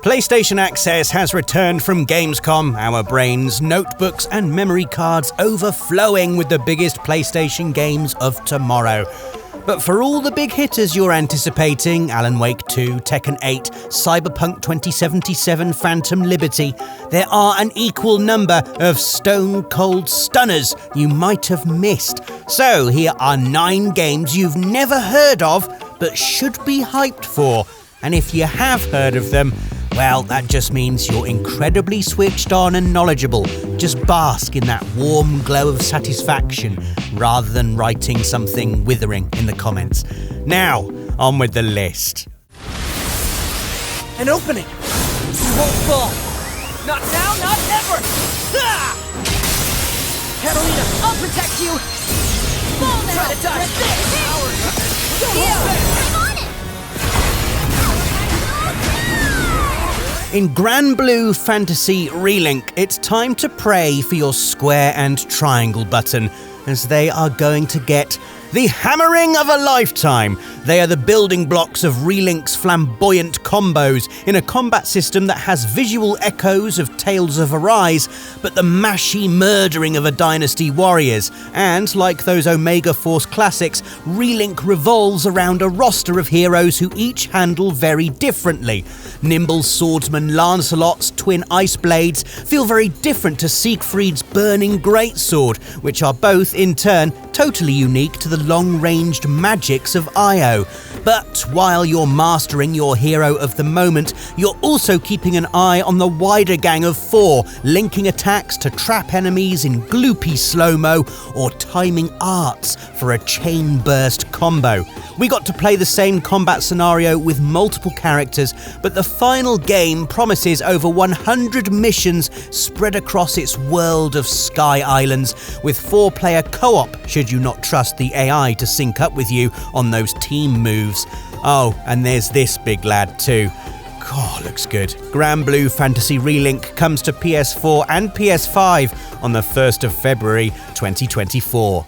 PlayStation Access has returned from Gamescom, our brains, notebooks and memory cards overflowing with the biggest PlayStation games of tomorrow. But for all the big hitters you're anticipating, Alan Wake 2, Tekken 8, Cyberpunk 2077, Phantom Liberty, there are an equal number of stone-cold stunners you might have missed. So here are 9 games you've never heard of, but should be hyped for. And if you have heard of them, well, that just means you're incredibly switched on and knowledgeable. Just bask in that warm glow of satisfaction rather than writing something withering in the comments. Now, on with the list. An opening! You won't fall! Not now, not ever! Ah! Catalina, I'll protect you! Fall now! Try to dodge this! I'm on it! In Gran Blue Fantasy Relink, it's time to pray for your square and triangle button, as they are going to get the hammering of a lifetime. They are the building blocks of Relink's flamboyant combos in a combat system that has visual echoes of Tales of Arise, but the mashy murdering of a Dynasty Warriors. And like those Omega Force classics, Relink revolves around a roster of heroes who each handle very differently. Nimble swordsman Lancelot's twin ice blades feel very different to Siegfried's burning greatsword, which are both in turn totally unique to the long-ranged magics of Io. But while you're mastering your hero of the moment, you're also keeping an eye on the wider gang of 4, linking attacks to trap enemies in gloopy slow-mo or timing arts for a chain burst combo. We got to play the same combat scenario with multiple characters, but the final game promises over 100 missions spread across its world of sky islands, with 4-player co-op should you not trust the AI to sync up with you on those team moves. Oh, and there's this big lad too. God, looks good. Gran Blue Fantasy Relink comes to PS4 and PS5 on the 1st of February 2024.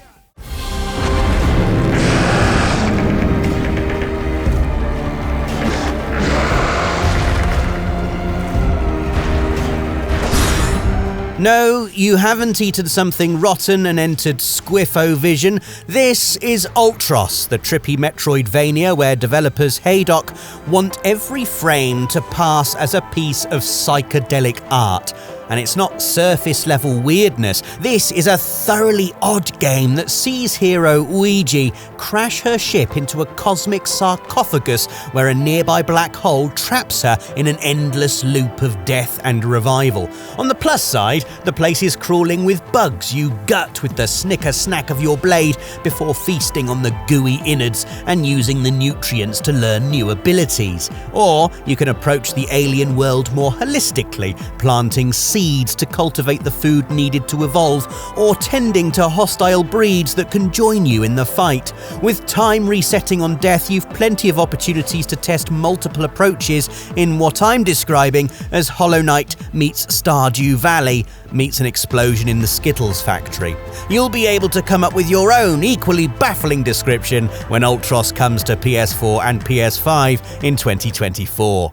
No, you haven't eaten something rotten and entered Squiff-O-Vision. This is Ultross, the trippy Metroidvania where developers Haydock want every frame to pass as a piece of psychedelic art. And it's not surface-level weirdness. This is a thoroughly odd game that sees hero Ouija crash her ship into a cosmic sarcophagus where a nearby black hole traps her in an endless loop of death and revival. On the plus side, the place is crawling with bugs you gut with the snicker snack of your blade before feasting on the gooey innards and using the nutrients to learn new abilities. Or you can approach the alien world more holistically, planting seeds to cultivate the food needed to evolve, or tending to hostile breeds that can join you in the fight. With time resetting on death, you've plenty of opportunities to test multiple approaches in what I'm describing as Hollow Knight meets Stardew Valley meets an explosion in the Skittles factory. You'll be able to come up with your own equally baffling description when Ultross comes to PS4 and PS5 in 2024.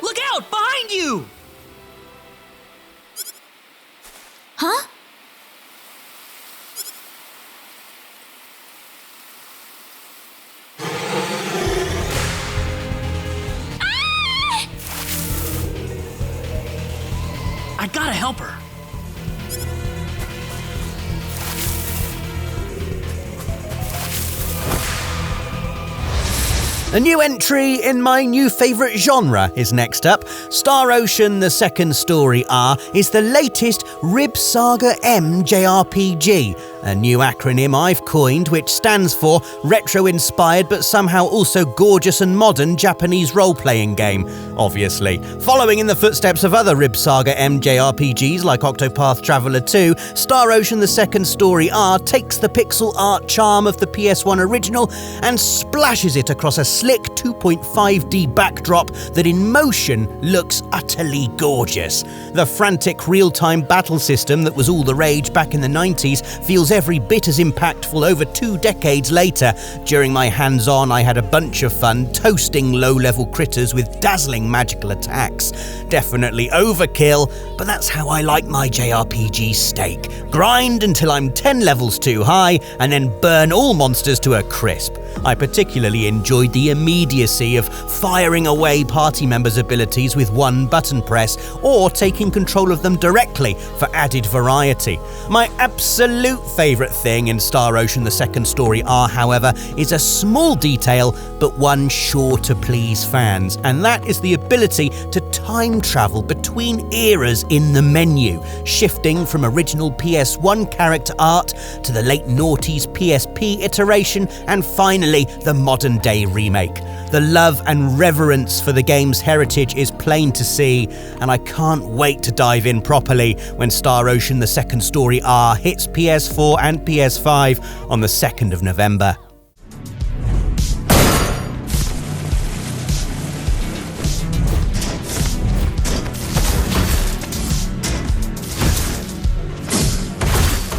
Look out! Behind you! Huh? I gotta help her. A new entry in my new favourite genre is next up. Star Ocean The Second Story R is the latest Rib Saga M JRPG, a new acronym I've coined which stands for retro-inspired but somehow also gorgeous and modern Japanese role-playing game, obviously. Following in the footsteps of other Rib Saga M JRPGs like Octopath Traveler 2, Star Ocean The Second Story R takes the pixel art charm of the PS1 original and splashes it across a slick 2.5D backdrop that in motion looks utterly gorgeous. The frantic real-time battle system that was all the rage back in the 90s feels feels every bit as impactful over 2 decades later. During my hands-on, I had a bunch of fun toasting low-level critters with dazzling magical attacks. Definitely overkill, but that's how I like my JRPG steak. Grind until I'm 10 levels too high, and then burn all monsters to a crisp. I particularly enjoyed the immediacy of firing away party members' abilities with one button press, or taking control of them directly for added variety. My absolute favourite thing in Star Ocean: The Second Story R, however, is a small detail, but one sure to please fans, and that is the ability to time travel between eras in the menu, shifting from original PS1 character art to the late noughties PSP iteration, and finally the modern day remake. The love and reverence for the game's heritage is plain to see, and I can't wait to dive in properly when Star Ocean: The Second Story R hits PS4 and PS5 on the 2nd of November.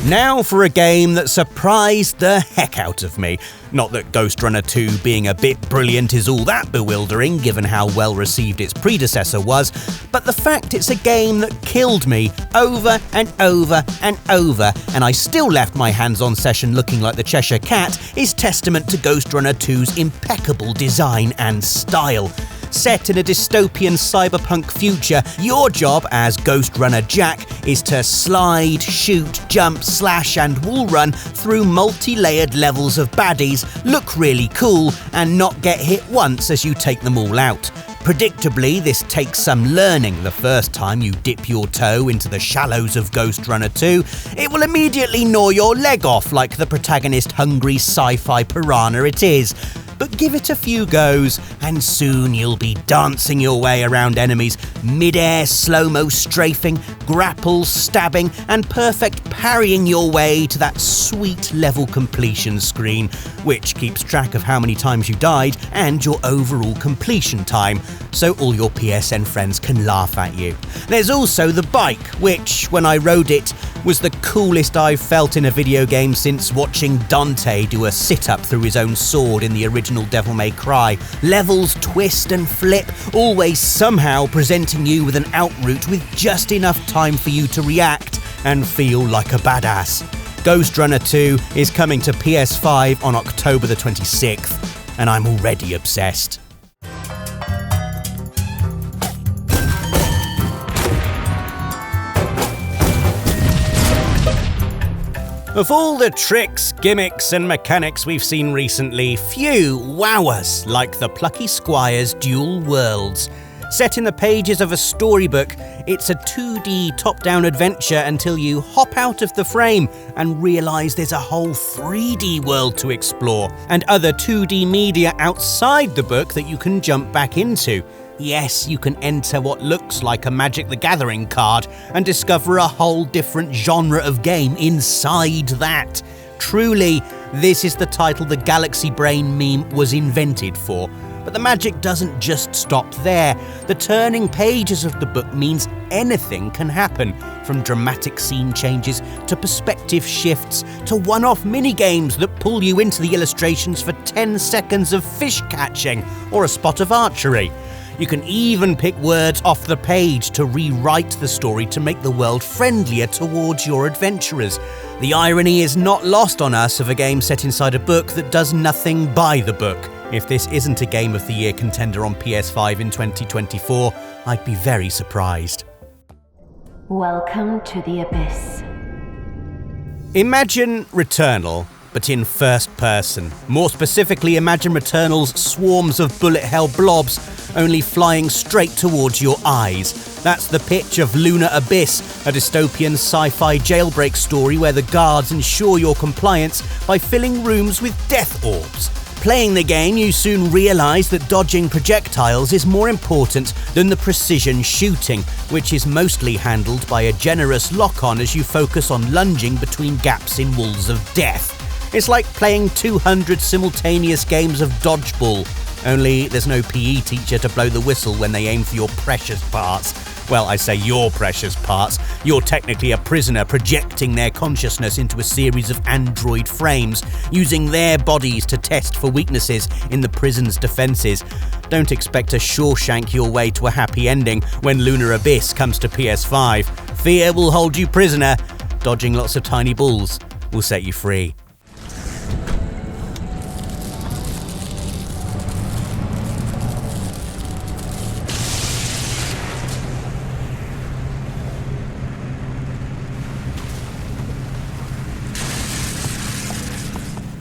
Now for a game that surprised the heck out of me. Not that Ghostrunner 2 being a bit brilliant is all that bewildering given how well received its predecessor was, but the fact it's a game that killed me over and over and over, and I still left my hands-on session looking like the Cheshire Cat, is testament to Ghostrunner 2's impeccable design and style. Set in a dystopian cyberpunk future, your job as Ghostrunner Jack is to slide, shoot, jump, slash and wall run through multi-layered levels of baddies, look really cool, and not get hit once as you take them all out. Predictably, this takes some learning the first time you dip your toe into the shallows of Ghostrunner 2. It will immediately gnaw your leg off like the protagonist-hungry sci-fi piranha it is. But give it a few goes, and soon you'll be dancing your way around enemies, mid-air slow-mo strafing, grapples, stabbing, and perfect parrying your way to that sweet level completion screen, which keeps track of how many times you died and your overall completion time, so all your PSN friends can laugh at you. There's also the bike, which, when I rode it, was the coolest I've felt in a video game since watching Dante do a sit-up through his own sword in the original Devil May Cry. Levels twist and flip, always somehow presenting you with an out route with just enough time for you to react and feel like a badass. Ghostrunner 2 is coming to PS5 on October the 26th, and I'm already obsessed. Of all the tricks, gimmicks and mechanics we've seen recently, few wow us like the Plucky Squire's Dual Worlds. Set in the pages of a storybook, it's a 2D top-down adventure until you hop out of the frame and realise there's a whole 3D world to explore, and other 2D media outside the book that you can jump back into. Yes, you can enter what looks like a Magic the Gathering card and discover a whole different genre of game inside that. Truly, this is the title the Galaxy Brain meme was invented for. But the magic doesn't just stop there. The turning pages of the book means anything can happen, from dramatic scene changes to perspective shifts to one-off mini-games that pull you into the illustrations for 10 seconds of fish catching or a spot of archery. You can even pick words off the page to rewrite the story to make the world friendlier towards your adventurers. The irony is not lost on us of a game set inside a book that does nothing by the book. If this isn't a Game of the Year contender on PS5 in 2024, I'd be very surprised. Welcome to the Abyss. Imagine Returnal, but in first person. More specifically, imagine Returnal's swarms of bullet hell blobs only flying straight towards your eyes. That's the pitch of Lunar Abyss, a dystopian sci-fi jailbreak story where the guards ensure your compliance by filling rooms with death orbs. Playing the game, you soon realise that dodging projectiles is more important than the precision shooting, which is mostly handled by a generous lock-on as you focus on lunging between gaps in walls of death. It's like playing 200 simultaneous games of dodgeball, only there's no PE teacher to blow the whistle when they aim for your precious parts. Well, I say your precious parts. You're technically a prisoner projecting their consciousness into a series of android frames, using their bodies to test for weaknesses in the prison's defences. Don't expect to Shawshank your way to a happy ending when Lunar Abyss comes to PS5. Fear will hold you prisoner. Dodging lots of tiny balls will set you free.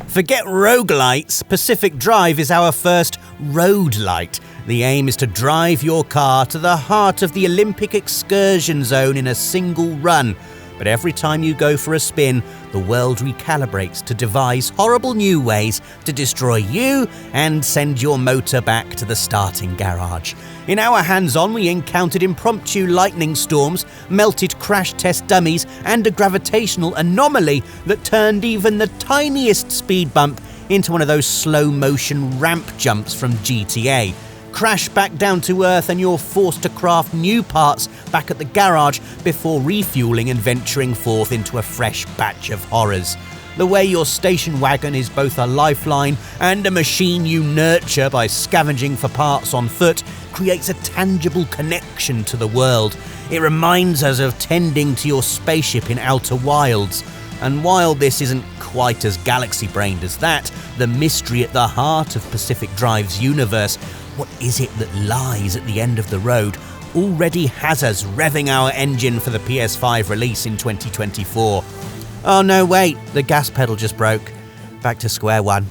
Forget roguelites, Pacific Drive is our first road-light. The aim is to drive your car to the heart of the Olympic excursion zone in a single run. But every time you go for a spin, the world recalibrates to devise horrible new ways to destroy you and send your motor back to the starting garage. In our hands-on, we encountered impromptu lightning storms, melted crash test dummies, and a gravitational anomaly that turned even the tiniest speed bump into one of those slow-motion ramp jumps from GTA. Crash back down to Earth and you're forced to craft new parts back at the garage before refueling and venturing forth into a fresh batch of horrors. The way your station wagon is both a lifeline and a machine you nurture by scavenging for parts on foot creates a tangible connection to the world. It reminds us of tending to your spaceship in Outer Wilds. And while this isn't quite as galaxy-brained as that, the mystery at the heart of Pacific Drive's universe, what is it that lies at the end of the road, already has us revving our engine for the PS5 release in 2024. Oh no, wait, the gas pedal just broke. Back to square one.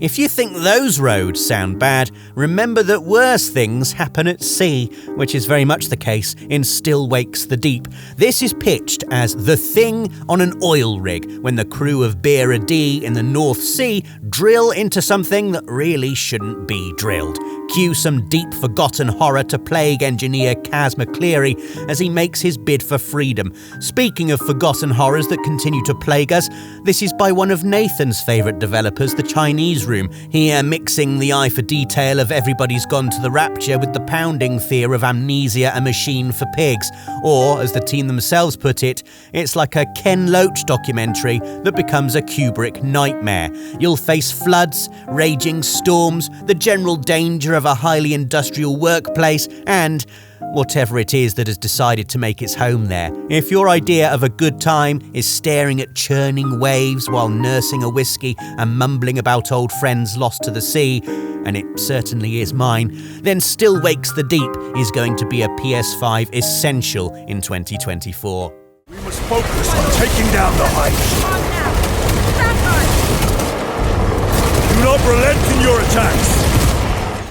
If you think those roads sound bad, remember that worse things happen at sea, which is very much the case in Still Wakes the Deep. This is pitched as the thing on an oil rig when the crew of Beera D in the North Sea drill into something that really shouldn't be drilled. Cue some deep forgotten horror to plague engineer Kaz McCleary as he makes his bid for freedom. Speaking of forgotten horrors that continue to plague us, this is by one of Nathan's favourite developers, the Chinese Room, here mixing the eye for detail of Everybody's Gone to the Rapture with the pounding fear of Amnesia, a machine for pigs. Or, as the team themselves put it, it's like a Ken Loach documentary that becomes a Kubrick nightmare. You'll face floods, raging storms, the general danger of a highly industrial workplace, and whatever it is that has decided to make its home there. If your idea of a good time is staring at churning waves while nursing a whiskey and mumbling about old friends lost to the sea, and it certainly is mine, then Still Wakes the Deep is going to be a PS5 essential in 2024. We must focus on taking down the heights. Do not relent in your attacks.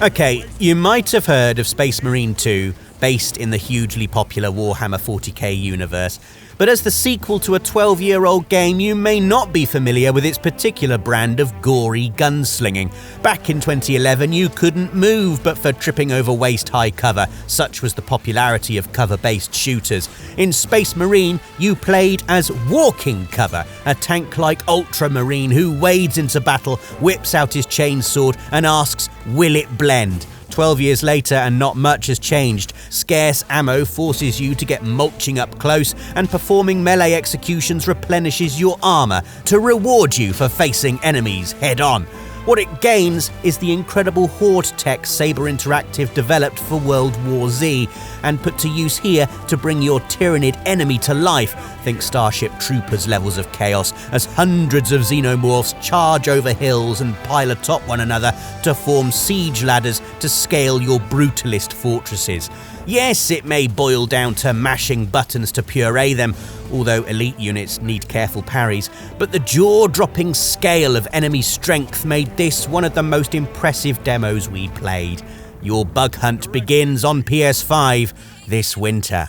Okay, you might have heard of Space Marine 2, based in the hugely popular Warhammer 40k universe, but as the sequel to a 12-year-old game, you may not be familiar with its particular brand of gory gunslinging. Back in 2011, you couldn't move but for tripping over waist-high cover, such was the popularity of cover-based shooters. In Space Marine, you played as Walking Cover, a tank-like ultramarine who wades into battle, whips out his chainsword and asks, "Will it blend?" 12 years later and not much has changed. Scarce ammo forces you to get mulching up close, and performing melee executions replenishes your armour to reward you for facing enemies head on. What it gains is the incredible horde tech Saber Interactive developed for World War Z and put to use here to bring your tyrannid enemy to life. Think Starship Troopers levels of chaos as hundreds of xenomorphs charge over hills and pile atop one another to form siege ladders to scale your brutalist fortresses. Yes, it may boil down to mashing buttons to puree them, although elite units need careful parries, but the jaw-dropping scale of enemy strength made this one of the most impressive demos we played. Your bug hunt begins on PS5 this winter.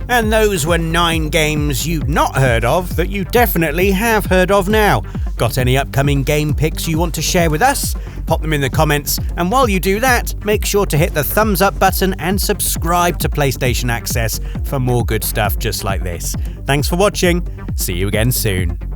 And those were 9 games you'd not heard of that you definitely have heard of now. Got any upcoming game picks you want to share with us? Pop them in the comments, and while you do that, make sure to hit the thumbs up button and subscribe to PlayStation Access for more good stuff just like this. Thanks for watching. See you again soon.